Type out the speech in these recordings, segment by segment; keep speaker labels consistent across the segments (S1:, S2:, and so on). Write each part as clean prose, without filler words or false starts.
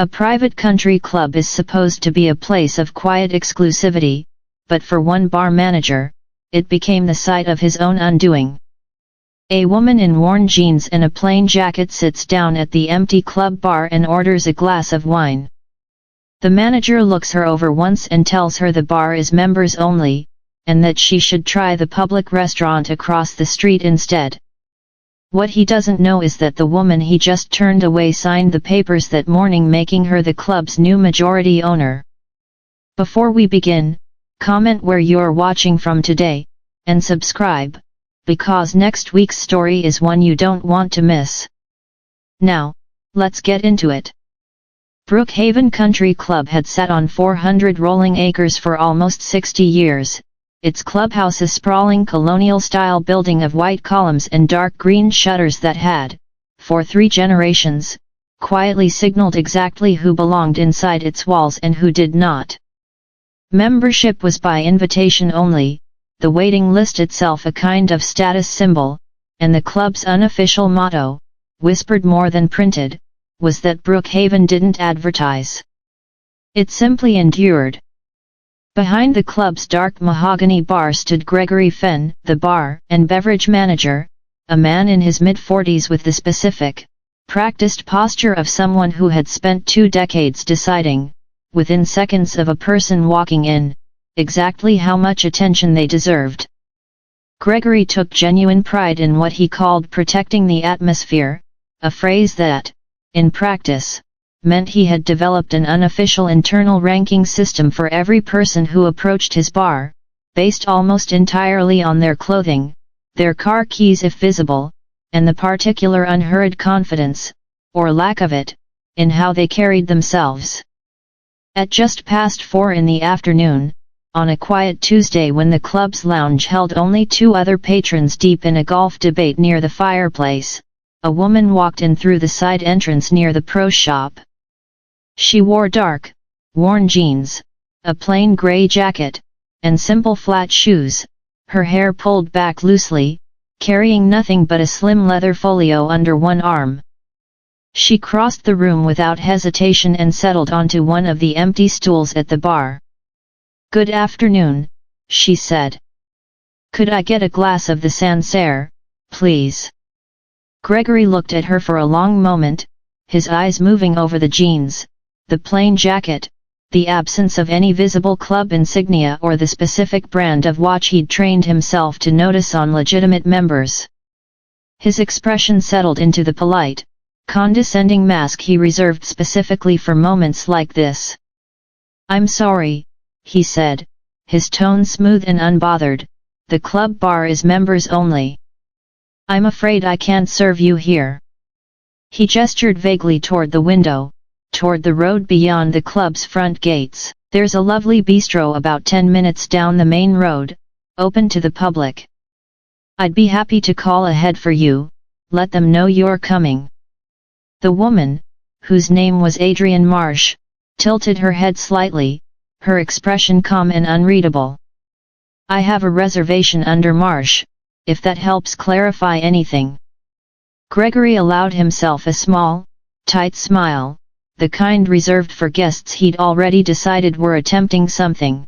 S1: A private country club is supposed to be a place of quiet exclusivity, but for one bar manager, it became the site of his own undoing. A woman in worn jeans and a plain jacket sits down at the empty club bar and orders a glass of wine. The manager looks her over once and tells her the bar is members only, and that she should try the public restaurant across the street instead. What he doesn't know is that the woman he just turned away signed the papers that morning, making her the club's new majority owner. Before we begin, comment where you're watching from today, and subscribe, because next week's story is one you don't want to miss. Now, let's get into it. Brookhaven Country Club had sat on 400 rolling acres for almost 60 years. Its clubhouse a sprawling colonial-style building of white columns and dark green shutters that had, for 3 generations, quietly signaled exactly who belonged inside its walls and who did not. Membership was by invitation only, the waiting list itself a kind of status symbol, and the club's unofficial motto, whispered more than printed, was that Brookhaven didn't advertise. It simply endured. Behind the club's dark mahogany bar stood Gregory Fenn, the bar and beverage manager, a man in his mid-40s with the specific, practiced posture of someone who had spent 2 decades deciding, within seconds of a person walking in, exactly how much attention they deserved. Gregory took genuine pride in what he called protecting the atmosphere, a phrase that, in practice, meant he had developed an unofficial internal ranking system for every person who approached his bar, based almost entirely on their clothing, their car keys if visible, and the particular unhurried confidence, or lack of it, in how they carried themselves. At just past 4 in the afternoon, on a quiet Tuesday when the club's lounge held only 2 other patrons deep in a golf debate near the fireplace, a woman walked in through the side entrance near the pro shop. She wore dark, worn jeans, a plain gray jacket, and simple flat shoes, her hair pulled back loosely, carrying nothing but a slim leather folio under one arm. She crossed the room without hesitation and settled onto one of the empty stools at the bar. "Good afternoon," she said. "Could I get a glass of the Sancerre, please?" Gregory looked at her for a long moment, his eyes moving over the jeans, the plain jacket, the absence of any visible club insignia or the specific brand of watch he'd trained himself to notice on legitimate members. His expression settled into the polite, condescending mask he reserved specifically for moments like this. "I'm sorry," he said, his tone smooth and unbothered, "the club bar is members only. I'm afraid I can't serve you here." He gestured vaguely toward the window, toward the road beyond the club's front gates. "There's a lovely bistro about 10 minutes down the main road, open to the public. I'd be happy to call ahead for you, let them know you're coming." The woman, whose name was Adrienne Marsh, tilted her head slightly, her expression calm and unreadable. "I have a reservation under Marsh, if that helps clarify anything." Gregory allowed himself a small, tight smile, the kind reserved for guests he'd already decided were attempting something.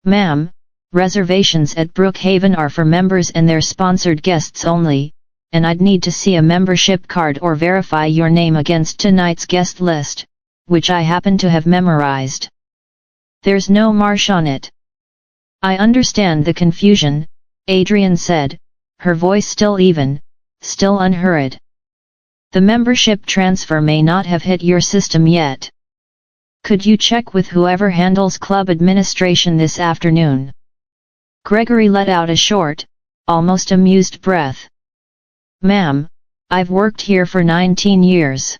S1: "Ma'am, reservations at Brookhaven are for members and their sponsored guests only, and I'd need to see a membership card or verify your name against tonight's guest list, which I happen to have memorized." "There's no Marsh on it." "I understand the confusion," Adrienne said, her voice still even, still unhurried. "The membership transfer may not have hit your system yet. Could you check with whoever handles club administration this afternoon?" Gregory let out a short, almost amused breath. "Ma'am, I've worked here for 19 years.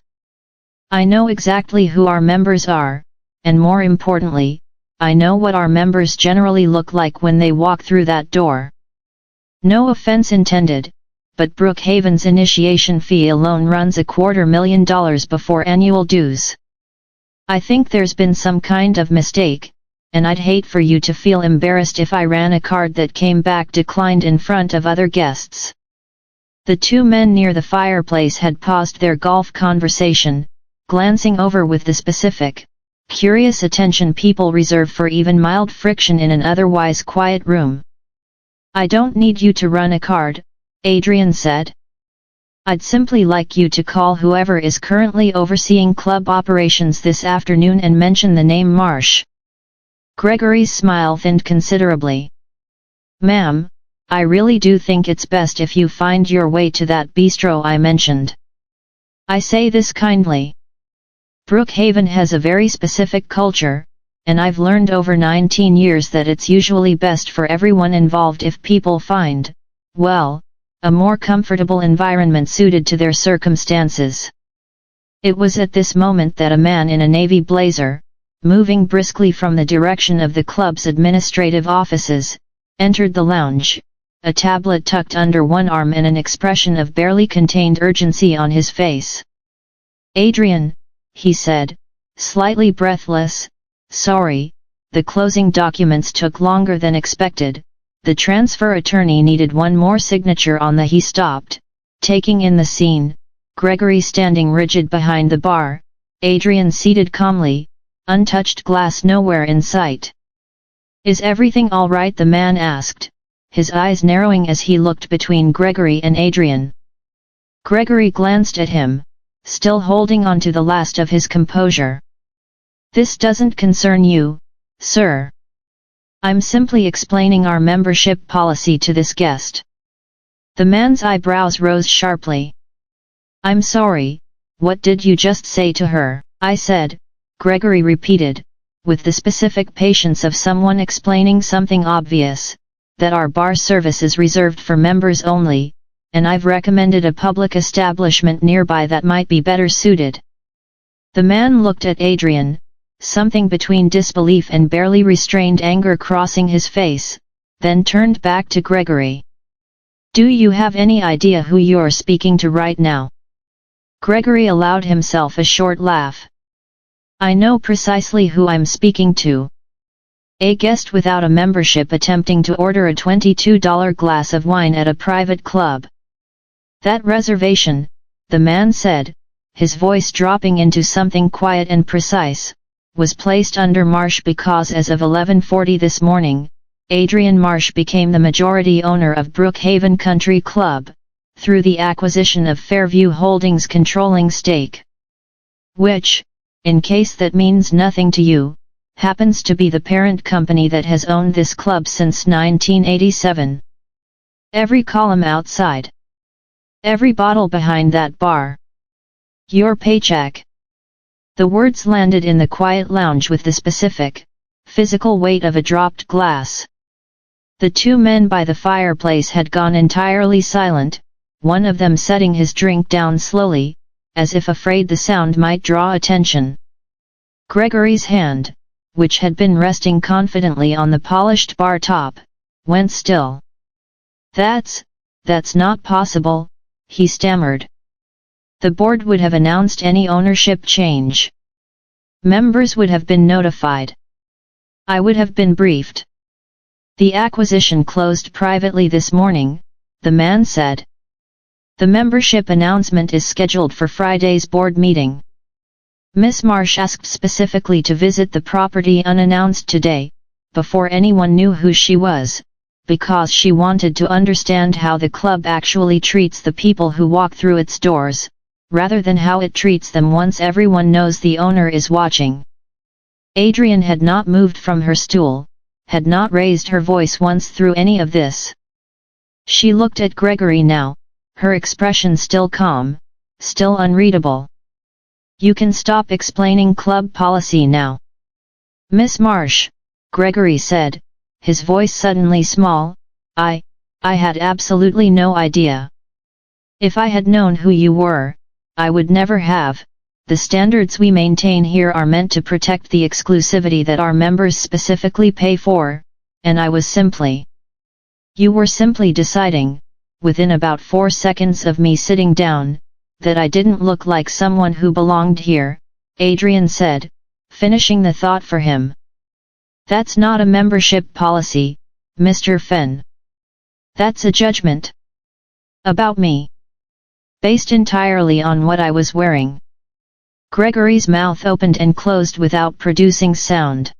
S1: I know exactly who our members are, and more importantly, I know what our members generally look like when they walk through that door. No offense intended, but Brookhaven's initiation fee alone runs $250,000 before annual dues. I think there's been some kind of mistake, and I'd hate for you to feel embarrassed if I ran a card that came back declined in front of other guests." The 2 men near the fireplace had paused their golf conversation, glancing over with the specific, curious attention people reserve for even mild friction in an otherwise quiet room. "I don't need you to run a card," Adrian said. "I'd simply like you to call whoever is currently overseeing club operations this afternoon and mention the name Marsh." Gregory's smile thinned considerably. "Ma'am, I really do think it's best if you find your way to that bistro I mentioned. I say this kindly. Brookhaven has a very specific culture, and I've learned over 19 years that it's usually best for everyone involved if people find, well, a more comfortable environment suited to their circumstances." It was at this moment that a man in a navy blazer, moving briskly from the direction of the club's administrative offices, entered the lounge, a tablet tucked under one arm and an expression of barely contained urgency on his face. "Adrian," he said, slightly breathless, "sorry, the closing documents took longer than expected. The transfer attorney needed one more signature on the." He stopped, taking in the scene, Gregory standing rigid behind the bar, Adrian seated calmly, untouched glass nowhere in sight. "Is everything all right?" the man asked, his eyes narrowing as he looked between Gregory and Adrian. Gregory glanced at him, still holding on to the last of his composure. "This doesn't concern you, sir. I'm simply explaining our membership policy to this guest." The man's eyebrows rose sharply. "I'm sorry, what did you just say to her?" "I said," Gregory repeated, with the specific patience of someone explaining something obvious, "that our bar service is reserved for members only, and I've recommended a public establishment nearby that might be better suited." The man looked at Adrian, something between disbelief and barely restrained anger crossing his face, then turned back to Gregory. "Do you have any idea who you're speaking to right now?" Gregory allowed himself a short laugh. "I know precisely who I'm speaking to. A guest without a membership attempting to order a $22 glass of wine at a private club." "That reservation," the man said, his voice dropping into something quiet and precise, "was placed under Marsh because as of 11:40 this morning, Adrian Marsh became the majority owner of Brookhaven Country Club, through the acquisition of Fairview Holdings' controlling stake. Which, in case that means nothing to you, happens to be the parent company that has owned this club since 1987. Every column outside. Every bottle behind that bar. Your paycheck." The words landed in the quiet lounge with the specific, physical weight of a dropped glass. The two men by the fireplace had gone entirely silent, one of them setting his drink down slowly, as if afraid the sound might draw attention. Gregory's hand, which had been resting confidently on the polished bar top, went still. That's not possible," he stammered. "The board would have announced any ownership change. Members would have been notified. I would have been briefed. The acquisition closed privately this morning," the man said. "The membership announcement is scheduled for Friday's board meeting. Miss Marsh asked specifically to visit the property unannounced today, before anyone knew who she was, because she wanted to understand how the club actually treats the people who walk through its doors, rather than how it treats them once everyone knows the owner is watching." Adrian had not moved from her stool, had not raised her voice once through any of this. She looked at Gregory now, her expression still calm, still unreadable. "You can stop explaining club policy now." "Miss Marsh," Gregory said, his voice suddenly small, I had absolutely no idea. If I had known who you were, I would never have. The standards we maintain here are meant to protect the exclusivity that our members specifically pay for, and I was simply... You were simply deciding, within about 4 seconds of me sitting down, that I didn't look like someone who belonged here," Adrian said, finishing the thought for him. "That's not a membership policy, Mr. Fenn. That's a judgment. About me. Based entirely on what I was wearing." Gregory's mouth opened and closed without producing sound.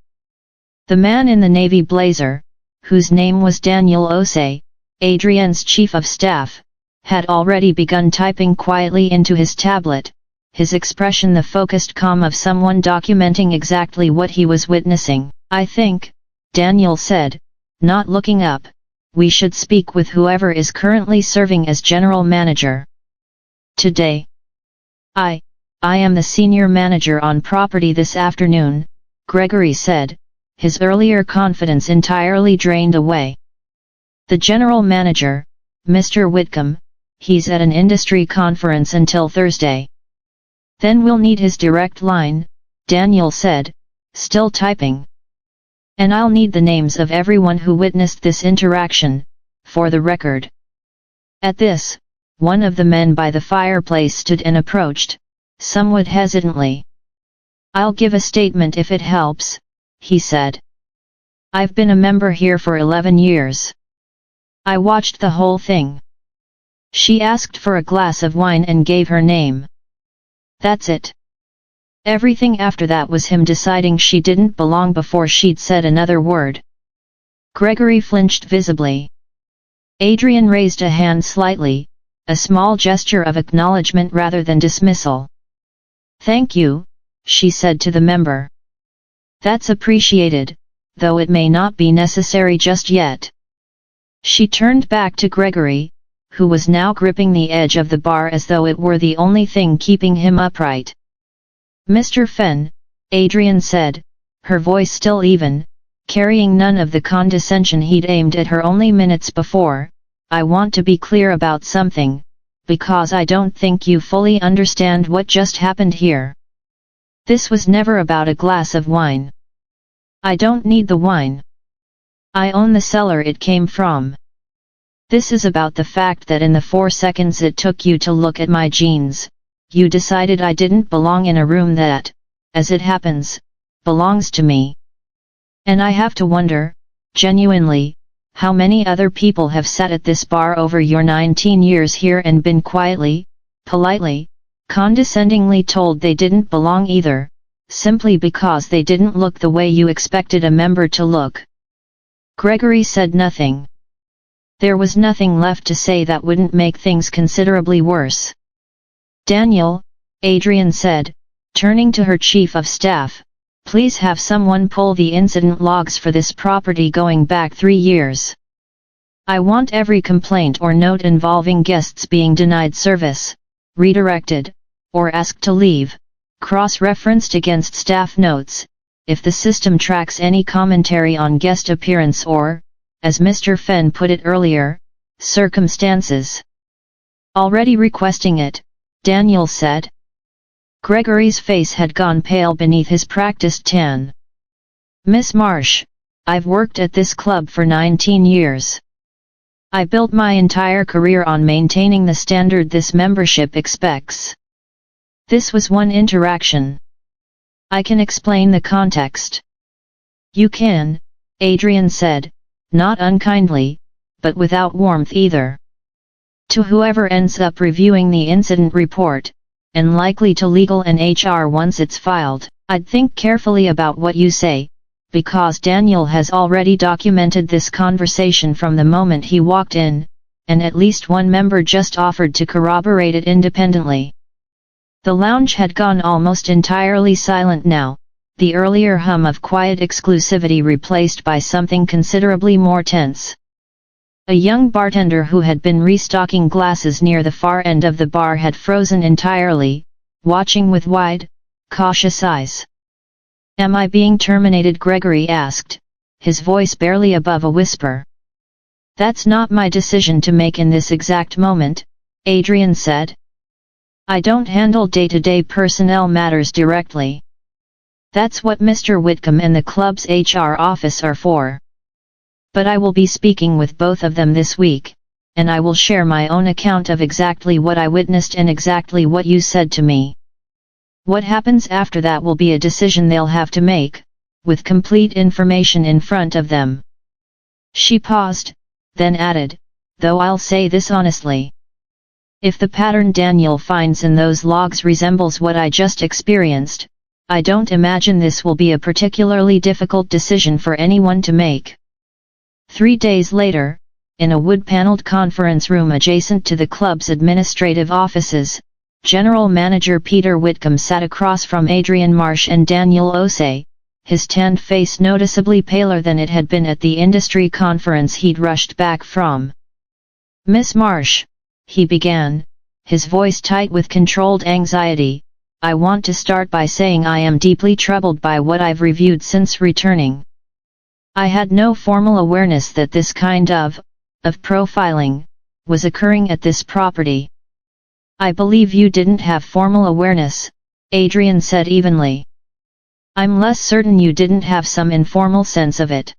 S1: The man in the navy blazer, whose name was Daniel Osei, Adrian's chief of staff, had already begun typing quietly into his tablet, his expression the focused calm of someone documenting exactly what he was witnessing. "I think," Daniel said, not looking up, "we should speak with whoever is currently serving as general manager. Today. I am the senior manager on property this afternoon," Gregory said, his earlier confidence entirely drained away. "The general manager, Mr. Whitcomb, he's at an industry conference until Thursday. Then we'll need his direct line," Daniel said, still typing. "And I'll need the names of everyone who witnessed this interaction, for the record." At this, one of the men by the fireplace stood and approached, somewhat hesitantly. "I'll give a statement if it helps," he said. "I've been a member here for 11 years. I watched the whole thing." She asked for a glass of wine and gave her name. That's it. Everything after that was him deciding she didn't belong before she'd said another word. Gregory flinched visibly. Adrian raised a hand slightly, a small gesture of acknowledgement rather than dismissal. "Thank you," she said to the member. "That's appreciated, though it may not be necessary just yet." She turned back to Gregory, who was now gripping the edge of the bar as though it were the only thing keeping him upright. "Mr. Fenn," Adrian said, her voice still even, carrying none of the condescension he'd aimed at her only minutes before, "I want to be clear about something, because I don't think you fully understand what just happened here. This was never about a glass of wine. I don't need the wine. I own the cellar it came from. This is about the fact that in the 4 seconds it took you to look at my jeans, you decided I didn't belong in a room that, as it happens, belongs to me. And I have to wonder, genuinely, how many other people have sat at this bar over your 19 years here and been quietly, politely, condescendingly told they didn't belong either, simply because they didn't look the way you expected a member to look." Gregory said nothing. There was nothing left to say that wouldn't make things considerably worse. "Daniel," Adrian said, turning to her chief of staff, "please have someone pull the incident logs for this property going back 3 years. I want every complaint or note involving guests being denied service, redirected, or asked to leave, cross-referenced against staff notes, if the system tracks any commentary on guest appearance or, as Mr. Fenn put it earlier, circumstances." "Already requesting it," Daniel said. Gregory's face had gone pale beneath his practiced tan. "Miss Marsh, I've worked at this club for 19 years. I built my entire career on maintaining the standard this membership expects. This was one interaction. I can explain the context." "You can," Adrian said, not unkindly, but without warmth either. "To whoever ends up reviewing the incident report, and likely to legal and HR once it's filed, I'd think carefully about what you say, because Daniel has already documented this conversation from the moment he walked in, and at least one member just offered to corroborate it independently." The lounge had gone almost entirely silent now, the earlier hum of quiet exclusivity replaced by something considerably more tense. A young bartender who had been restocking glasses near the far end of the bar had frozen entirely, watching with wide, cautious eyes. "Am I being terminated?" Gregory asked, his voice barely above a whisper. "That's not my decision to make in this exact moment," Adrian said. "I don't handle day-to-day personnel matters directly. That's what Mr. Whitcomb and the club's HR office are for. But I will be speaking with both of them this week, and I will share my own account of exactly what I witnessed and exactly what you said to me. What happens after that will be a decision they'll have to make, with complete information in front of them." She paused, then added, "Though I'll say this honestly. If the pattern Daniel finds in those logs resembles what I just experienced, I don't imagine this will be a particularly difficult decision for anyone to make. 3 days later, in a wood-paneled conference room adjacent to the club's administrative offices, General Manager Peter Whitcomb sat across from Adrian Marsh and Daniel Osei, his tanned face noticeably paler than it had been at the industry conference he'd rushed back from. "Miss Marsh," he began, his voice tight with controlled anxiety, "I want to start by saying I am deeply troubled by what I've reviewed since returning. I had no formal awareness that this kind of profiling was occurring at this property." "I believe you didn't have formal awareness," Adrian said evenly. "I'm less certain you didn't have some informal sense of it."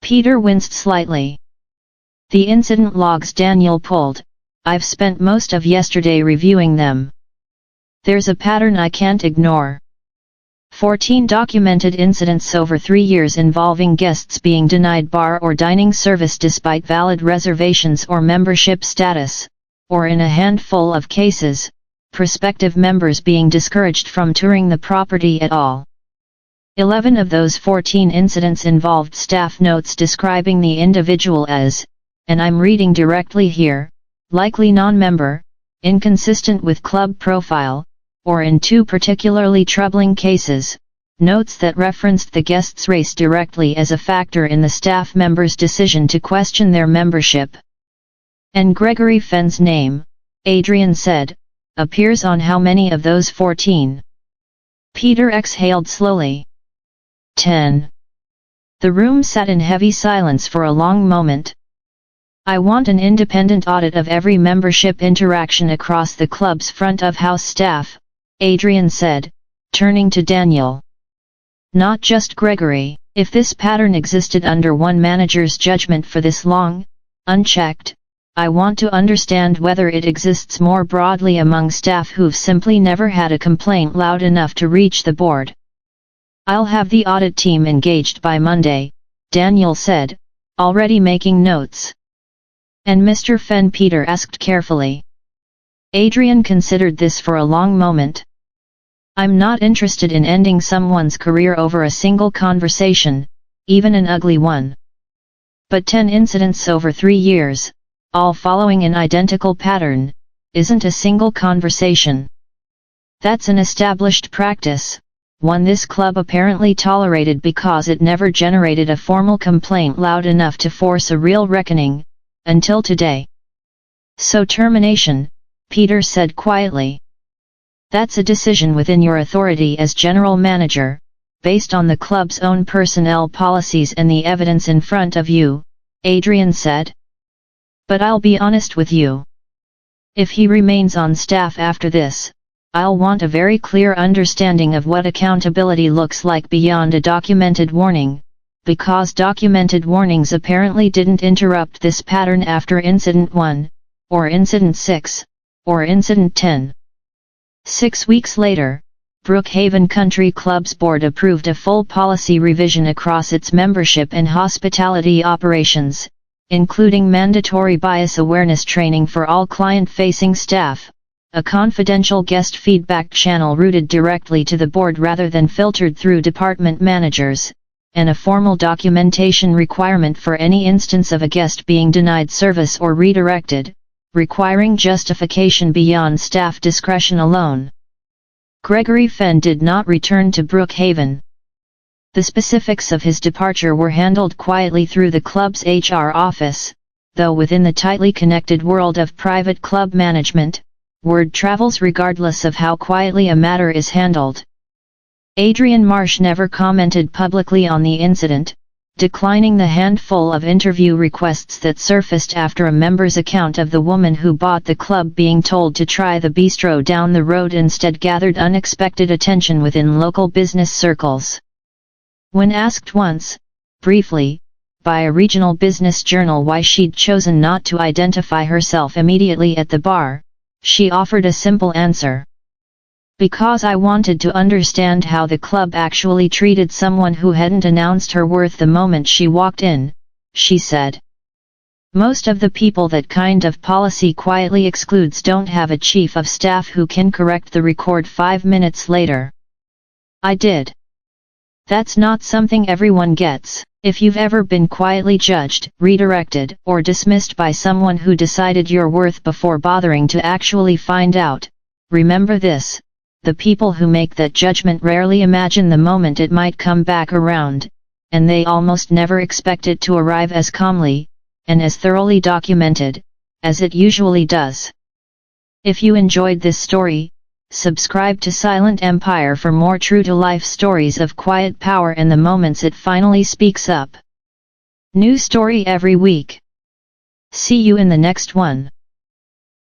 S1: Peter winced slightly. "The incident logs Daniel pulled, I've spent most of yesterday reviewing them. There's a pattern I can't ignore. 14 documented incidents over 3 years involving guests being denied bar or dining service despite valid reservations or membership status, or in a handful of cases, prospective members being discouraged from touring the property at all. 11 of those 14 incidents involved staff notes describing the individual as, and I'm reading directly here, likely non-member, inconsistent with club profile, or in 2 particularly troubling cases, notes that referenced the guest's race directly as a factor in the staff members' decision to question their membership. And Gregory Fenn's name, Adrian said, appears on how many of those 14? Peter exhaled slowly. 10. The room sat in heavy silence for a long moment. "I want an independent audit of every membership interaction across the club's front-of-house staff," Adrian said, turning to Daniel. "Not just Gregory. If this pattern existed under one manager's judgment for this long, unchecked, I want to understand whether it exists more broadly among staff who've simply never had a complaint loud enough to reach the board." "I'll have the audit team engaged by Monday," Daniel said, already making notes. "And Mr. Fenn?" Peter asked carefully. Adrian considered this for a long moment. "I'm not interested in ending someone's career over a single conversation, even an ugly one. But 10 incidents over 3 years, all following an identical pattern, isn't a single conversation. That's an established practice, one this club apparently tolerated because it never generated a formal complaint loud enough to force a real reckoning, until today." "So termination," Peter said quietly. "That's a decision within your authority as general manager, based on the club's own personnel policies and the evidence in front of you," Adrian said. "But I'll be honest with you. If he remains on staff after this, I'll want a very clear understanding of what accountability looks like beyond a documented warning, because documented warnings apparently didn't interrupt this pattern after Incident 1, or Incident 6, or Incident 10. 6 weeks later, Brookhaven Country Club's board approved a full policy revision across its membership and hospitality operations, including mandatory bias awareness training for all client-facing staff, a confidential guest feedback channel routed directly to the board rather than filtered through department managers, and a formal documentation requirement for any instance of a guest being denied service or redirected, requiring justification beyond staff discretion alone. Gregory Fenn did not return to Brookhaven. The specifics of his departure were handled quietly through the club's HR office, though within the tightly connected world of private club management, word travels regardless of how quietly a matter is handled. Adrian Marsh never commented publicly on the incident, declining the handful of interview requests that surfaced after a member's account of the woman who bought the club being told to try the bistro down the road instead gathered unexpected attention within local business circles. When asked once, briefly, by a regional business journal why she'd chosen not to identify herself immediately at the bar, she offered a simple answer. "Because I wanted to understand how the club actually treated someone who hadn't announced her worth the moment she walked in," she said. Most of the people that kind of policy quietly excludes don't have a chief of staff who can correct the record 5 minutes later. I did. That's not something everyone gets. If you've ever been quietly judged, redirected, or dismissed by someone who decided your worth before bothering to actually find out, remember this: the people who make that judgment rarely imagine the moment it might come back around, and they almost never expect it to arrive as calmly, and as thoroughly documented, as it usually does. If you enjoyed this story, subscribe to Silent Empire for more true-to-life stories of quiet power and the moments it finally speaks up. New story every week. See you in the next one.